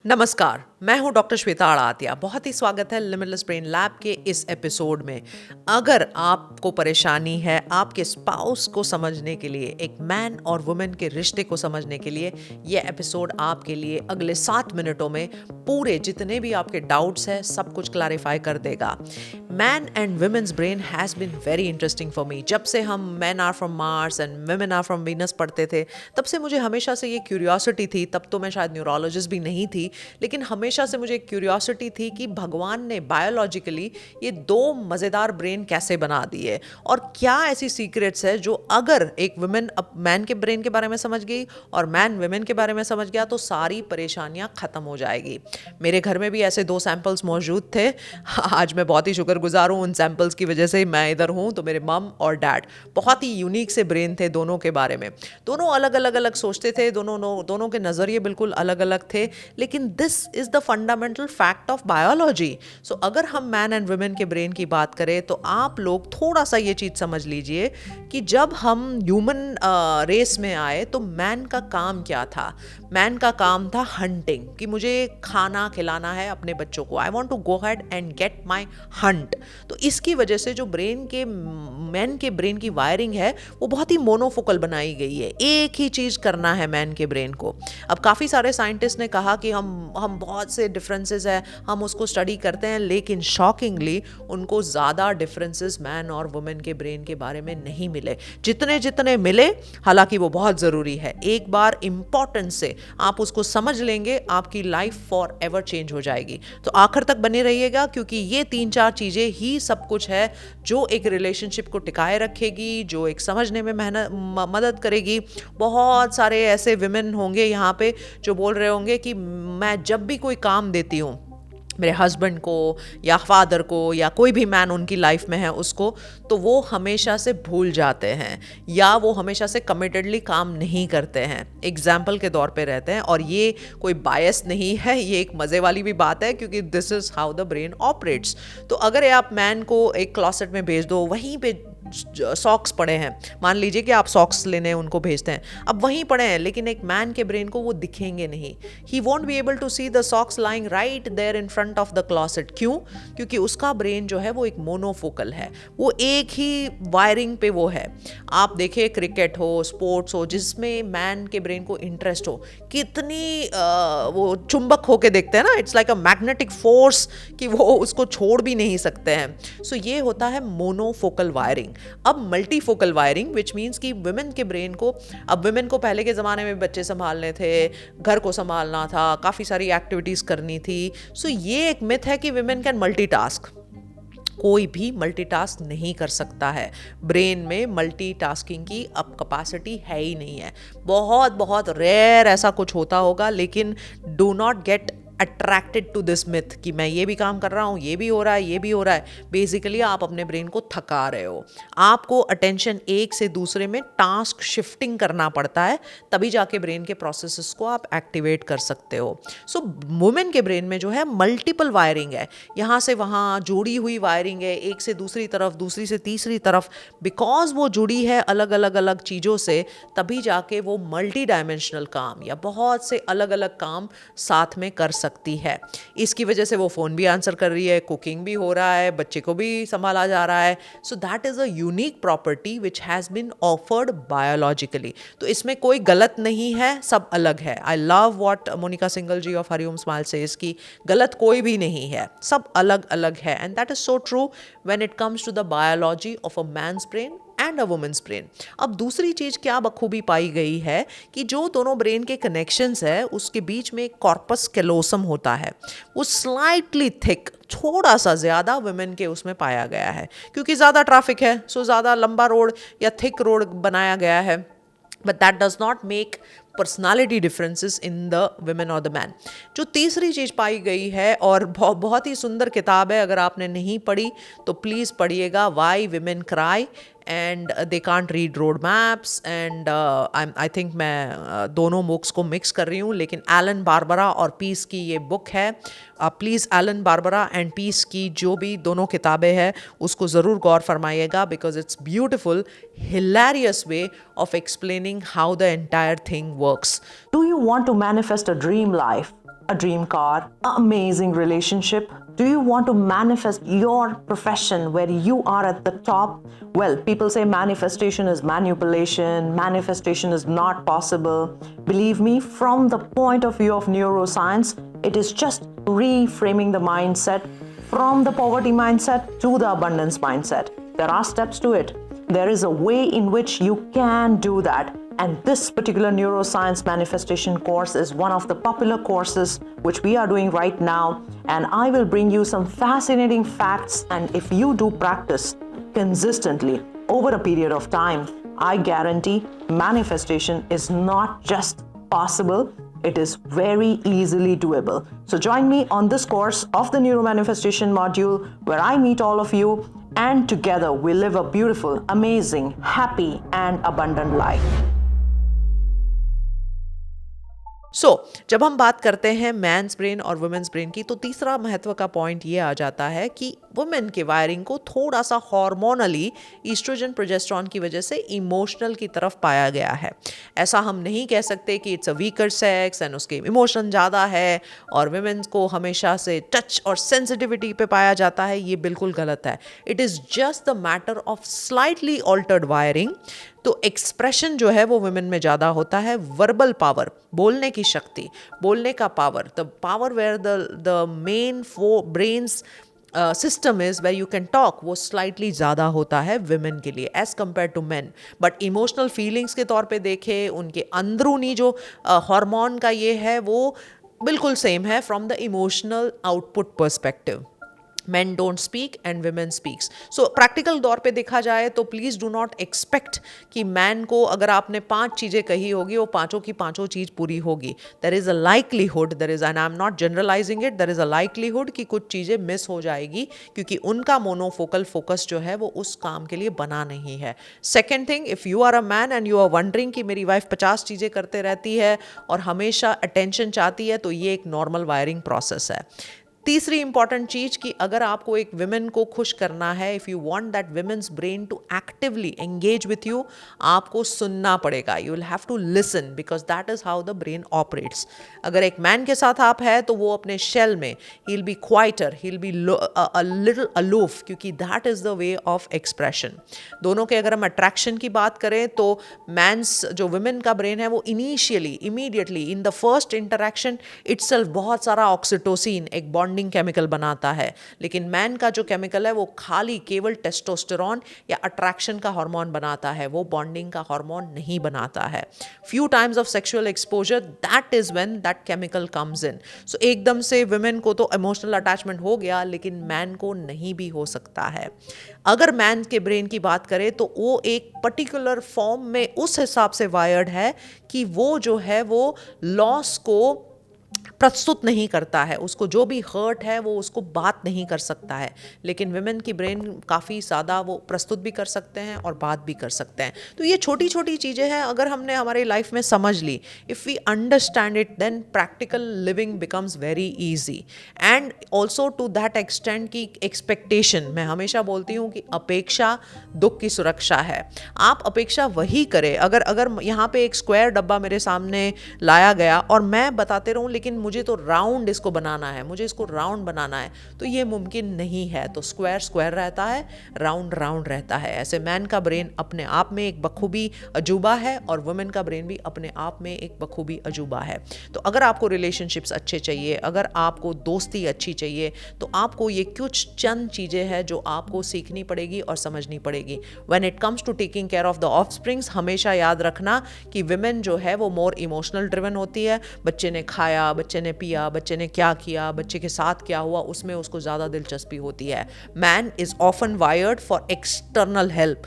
नमस्कार, मैं हूं डॉक्टर श्वेता आड़ातिया। बहुत ही स्वागत है लिमिटलेस ब्रेन लैब के इस एपिसोड में। अगर आपको परेशानी है आपके स्पाउस को समझने के लिए, एक मैन और वुमेन के रिश्ते को समझने के लिए, ये एपिसोड आपके लिए अगले 7 मिनटों में पूरे जितने भी आपके डाउट्स हैं सब कुछ क्लैरिफाई कर देगा। Man and women's brain has been very interesting for me. जब से हम man are from Mars and women are from Venus पढ़ते थे, तब से मुझे हमेशा से ये क्यूरियोसिटी थी। तब तो मैं शायद न्यूरोलॉजिस्ट भी नहीं थी, लेकिन हमेशा से मुझे क्यूरियोसिटी थी कि भगवान ने बायोलॉजिकली ये दो मज़ेदार ब्रेन कैसे बना दिए और क्या ऐसी सीक्रेट्स है जो अगर एक वुमेन मैन के ब्रेन के बारे में समझ गई और मैन वुमेन के बारे में समझ गया तो सारी परेशानियां खत्म हो जाएगी। मेरे घर में भी ऐसे 2 सैंपल्स मौजूद थे। आज मैं बहुत ही शुक्रगुजार हूँ उन सैंपल्स की वजह से मैं इधर हूँ। तो मेरे मम और डैड बहुत ही यूनिक से ब्रेन थे दोनों के बारे में। दोनों अलग अलग अलग सोचते थे, दोनों के नज़रिए बिल्कुल अलग अलग थे, लेकिन this is the fundamental fact of biology. So अगर हम मैन एंड वुमेन के ब्रेन की बात करें तो आप लोग थोड़ा सा ये चीज़ समझ लीजिए कि जब हम ह्यूमन रेस में आए तो मैन का काम क्या था। मैन का काम था हंटिंग, कि मुझे खाना खिलाना है अपने बच्चों को, I want to go head and get my hunt. तो इसकी वजह से जो मैन के ब्रेन की वायरिंग है वो बहुत ही मोनोफोकल बनाई गई है। एक ही चीज़ करना है मैन के ब्रेन को। अब काफ़ी सारे साइंटिस्ट ने कहा कि हम बहुत से डिफरेंसेस है, हम उसको स्टडी करते हैं, लेकिन शॉकिंगली उनको ज़्यादा डिफरेंसेस मैन और वुमेन के ब्रेन के बारे में नहीं मिले जितने जितने मिले। हालांकि वो बहुत ज़रूरी है, एक बार इंपॉर्टेंस से आप उसको समझ लेंगे आपकी लाइफ फॉर एवर चेंज हो जाएगी। तो आखिर तक बने रहिएगा, क्योंकि ये 3-4 चीज़ें ही सब कुछ है जो एक रिलेशनशिप को टिकाए रखेगी, जो एक समझने में मदद करेगी। बहुत सारे ऐसे विमेन होंगे यहाँ पे जो बोल रहे होंगे कि मैं जब भी कोई काम देती हूँ मेरे हस्बैंड को या फादर को या कोई भी मैन उनकी लाइफ में है उसको, तो वो हमेशा से भूल जाते हैं या वो हमेशा से कमिटेडली काम नहीं करते हैं, एग्जाम्पल के तौर पे रहते हैं। और ये कोई बायस नहीं है, ये एक मज़े वाली भी बात है, क्योंकि this is how the brain operates. तो अगर आप मैन को एक क्लॉसेट में भेज दो, वहीं पे सॉक्स पड़े हैं, मान लीजिए कि आप सॉक्स लेने उनको भेजते हैं, अब वहीं पड़े हैं, लेकिन एक मैन के ब्रेन को वो दिखेंगे नहीं। He won't be able to see the socks lying right there in front of the closet. क्यों? क्योंकि उसका ब्रेन जो है वो एक मोनोफोकल है, वो एक ही वायरिंग पे वो है। आप देखिए क्रिकेट हो, स्पोर्ट्स हो, जिसमें मैन के ब्रेन को इंटरेस्ट हो, कितनी वो चुंबक होके देखते हैं ना, it's like a magnetic force कि वो उसको छोड़ भी नहीं सकते हैं। सो ये होता है मोनोफोकल वायरिंग। अब मल्टीफोकल वायरिंग विच मीन्स कि वुमेन के ब्रेन को, अब वुमेन को पहले के ज़माने में बच्चे संभालने थे, घर को संभालना था, काफ़ी सारी एक्टिविटीज़ करनी थी। सो ये एक मिथ है कि वुमेन कैन मल्टीटास्क। कोई भी मल्टीटास्क नहीं कर सकता है। ब्रेन में मल्टीटास्किंग की अब कैपेसिटी है ही नहीं है। बहुत बहुत रेयर ऐसा कुछ होता होगा, लेकिन do not get attracted to this myth कि मैं ये भी काम कर रहा हूँ, ये भी हो रहा है, ये भी हो रहा है। बेसिकली आप अपने ब्रेन को थका रहे हो। आपको अटेंशन एक से दूसरे में टास्क शिफ्टिंग करना पड़ता है, तभी जाके ब्रेन के प्रोसेसेस को आप एक्टिवेट कर सकते हो। सो वुमेन के ब्रेन में जो है मल्टीपल वायरिंग है, यहाँ से वहाँ जुड़ी हुई वायरिंग है, एक से दूसरी तरफ, दूसरी से तीसरी तरफ। बिकॉज वो जुड़ी है अलग अलग अलग चीज़ों से, तभी जाके वो मल्टी डायमेंशनल काम या बहुत से अलग अलग काम साथ में कर सकती है। इसकी वजह से वो फ़ोन भी आंसर कर रही है, कुकिंग भी हो रहा है, बच्चे को भी संभाला जा रहा है। So that is a unique property which has been offered biologically. तो इसमें कोई गलत नहीं है, सब अलग है। I love what Monika Singhal ji of Hariom smile says कि गलत कोई भी नहीं है, सब अलग अलग है। And that is so true when it comes to the biology of a man's brain and a women's brain. अब दूसरी चीज़ क्या बखूबी पाई गई है कि जो दोनों ब्रेन के कनेक्शंस है उसके बीच में एक कॉर्पस कैलोसम होता है, वो स्लाइटली थिक, थोड़ा सा ज़्यादा वुमेन के उसमें पाया गया है, क्योंकि ज़्यादा ट्रैफिक है, सो ज़्यादा लंबा रोड या थिक रोड बनाया गया है। But that does not make personality differences in the women और द मैन। जो तीसरी चीज़ पाई गई है, और बहुत ही सुंदर किताब है, अगर आपने नहीं पढ़ी तो प्लीज़ पढ़िएगा, why women cry and they can't read road maps and I think मैं दोनों बुक्स को मिक्स कर रही हूँ, लेकिन एलन बारबरा और पीस की ये बुक है। Please Allan Barbara and Pease की जो भी दोनों किताबें हैं उसको ज़रूर गौर फरमाइएगा, because it's beautiful hilarious way of explaining how the entire thing works. Do you want to manifest a dream life? a dream car, amazing relationship? Do you want to manifest your profession where you are at the top? Well, people say manifestation is manipulation, manifestation is not possible. Believe me, from the point of view of neuroscience, it is just reframing the mindset from the poverty mindset to the abundance mindset. There are steps to it. There is a way in which you can do that. And this particular neuroscience manifestation course is one of the popular courses which we are doing right now. And I will bring you some fascinating facts. And if you do practice consistently over a period of time, I guarantee manifestation is not just possible, it is very easily doable. So join me on this course of the Neuromanifestation module where I meet all of you and together we live a beautiful, amazing, happy and abundant life. जब हम बात करते हैं mains brain और women's brain की, तो तीसरा महत्व का पॉइंट ये आ जाता है कि वुमेन के वायरिंग को थोड़ा सा हार्मोनली ईस्ट्रोजन प्रोजेस्टेरॉन की वजह से इमोशनल की तरफ पाया गया है. ऐसा हम नहीं कह सकते कि it's a weaker sex and उसके इमोशन ज़्यादा है और वुमेन्स को हमेशा से टच और सेंसिटिविटी पे पाया जाता है. ये बिल्कुल गलत है. It is just the matter of slightly altered wiring. तो एक्सप्रेशन जो है वो वुमेन में ज़्यादा होता है. वर्बल पावर, बोलने की शक्ति, बोलने का power, the power where the men brains system is where you can talk, वो स्लाइटली ज़्यादा होता है वुमेन के लिए as compared to man. But emotional feelings के तौर पे देखें, उनके अंदरूनी जो हार्मोन का ये है वो बिल्कुल सेम है from the emotional output perspective. Men don't speak and women speaks. So practical तौर पे देखा जाए तो प्लीज़ डू नॉट एक्सपेक्ट कि मैन को अगर आपने 5 चीज़ें कही होगी वो पाँचों की पाँचों चीज़ पूरी होगी. There is a likelihood, there is, and I am not generalising it, there is a likelihood कि कुछ चीज़ें मिस हो जाएगी क्योंकि उनका मोनोफोकल फोकस जो है वो उस काम के लिए बना नहीं है. Second thing, if you are a man and you are wondering कि मेरी वाइफ 50 चीज़ें करते रहती है और हमेशा अटेंशन चाहती है, तो ये एक नॉर्मल वायरिंग प्रोसेस है. तीसरी इंपॉर्टेंट चीज कि अगर आपको एक विमेन को खुश करना है, if you want that women's brain to actively engage with you, आपको सुनना पड़ेगा. You will have to listen because that is how the brain operates. अगर एक मैन के साथ आप है तो वो अपने शेल में ही will be quieter, he will be a little aloof, क्योंकि that is the way of expression. दोनों के अगर हम अट्रैक्शन की बात करें तो मैंस जो विमेन का ब्रेन है वो initially, immediately in the first interaction itself बहुत सारा ऑक्सीटोसिन, एक बॉन्डिंग केमिकल बनाता है. लेकिन मैन का जो केमिकल है वो खाली केवल टेस्टोस्टेरोन या अट्रैक्शन का हार्मोन बनाता है, वो बॉन्डिंग का हार्मोन नहीं बनाता है. Few times of sexual exposure, that is when that chemical comes in. So एकदम से विमेन को तो इमोशनल अटैचमेंट हो गया, लेकिन मैन को नहीं भी हो सकता है. अगर मैन के ब्रेन की बात करें तो वो एक पर्टिकुलर फॉर्म में उस हिसाब से वायर्ड है कि वो जो है वो लॉस को प्रस्तुत नहीं करता है. उसको जो भी हर्ट है वो उसको बात नहीं कर सकता है. लेकिन विमेन की ब्रेन काफ़ी ज़्यादा वो प्रस्तुत भी कर सकते हैं और बात भी कर सकते हैं. तो ये छोटी छोटी चीज़ें हैं, अगर हमने हमारी लाइफ में समझ ली, if we understand it, then practical living becomes very easy. And also to that extend की एक्सपेक्टेशन, मैं हमेशा बोलती हूँ कि अपेक्षा दुख की सुरक्षा है. आप अपेक्षा वही करें. अगर यहाँ पे एक स्क्वायर डब्बा मेरे सामने लाया गया और मैं बताते रहूँ लेकिन मुझे तो राउंड इसको बनाना है, मुझे इसको राउंड बनाना है, तो ये मुमकिन नहीं है. तो स्क्वायर स्क्वायर रहता है, राउंड राउंड रहता है. ऐसे मैन का ब्रेन अपने आप में एक बखूबी अजूबा है और वुमेन का ब्रेन भी अपने आप में एक बखूबी अजूबा है. तो अगर आपको रिलेशनशिप्स अच्छे चाहिए, अगर आपको दोस्ती अच्छी चाहिए, तो आपको ये कुछ चंद चीज़ें हैं जो आपको सीखनी पड़ेगी और समझनी पड़ेगी. When it comes to taking care of the offsprings, हमेशा याद रखना कि विमेन जो है वो मोर इमोशनल ड्रिवन होती है. बच्चे ने खाया, बच्चे ने पिया, बच्चे ने क्या किया, बच्चे के साथ क्या हुआ, उसमें उसको ज़्यादा दिलचस्पी होती है. Man is often wired for external help.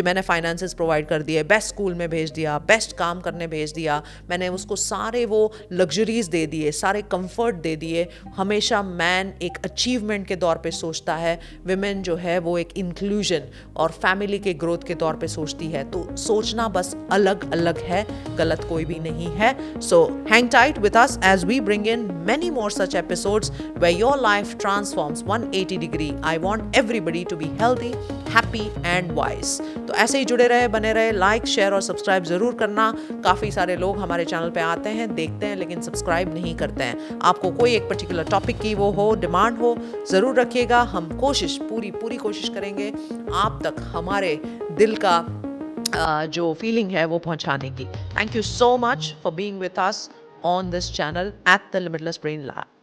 मैंने फाइनेंसेस प्रोवाइड कर दिए, बेस्ट स्कूल में भेज दिया, बेस्ट काम करने भेज दिया, मैंने उसको सारे वो लग्जरीज दे दिए, सारे कंफर्ट दे दिए. हमेशा मैन एक अचीवमेंट के तौर पे सोचता है, विमेन जो है वो एक इंक्लूजन और फैमिली के ग्रोथ के तौर पे सोचती है. तो सोचना बस अलग अलग है, गलत कोई भी नहीं है. So hang tight with us as we bring bring in many more such episodes where your life transforms 180 degree. I want everybody to be healthy, happy and wise. तो ऐसे ही जुड़े रहे, बने रहे, लाइक, शेयर और सब्सक्राइब जरूर करना. काफ़ी सारे लोग हमारे चैनल पे आते हैं, देखते हैं, लेकिन सब्सक्राइब नहीं करते हैं. आपको कोई एक पर्टिकुलर टॉपिक की वो हो, डिमांड हो, ज़रूर रखिएगा. हम पूरी कोशिश करेंगे आप तक हमारे दिल का जो फीलिंग है वो पहुंचाने की. Thank you so much for being with us on this channel at the Limitless Brain Lab.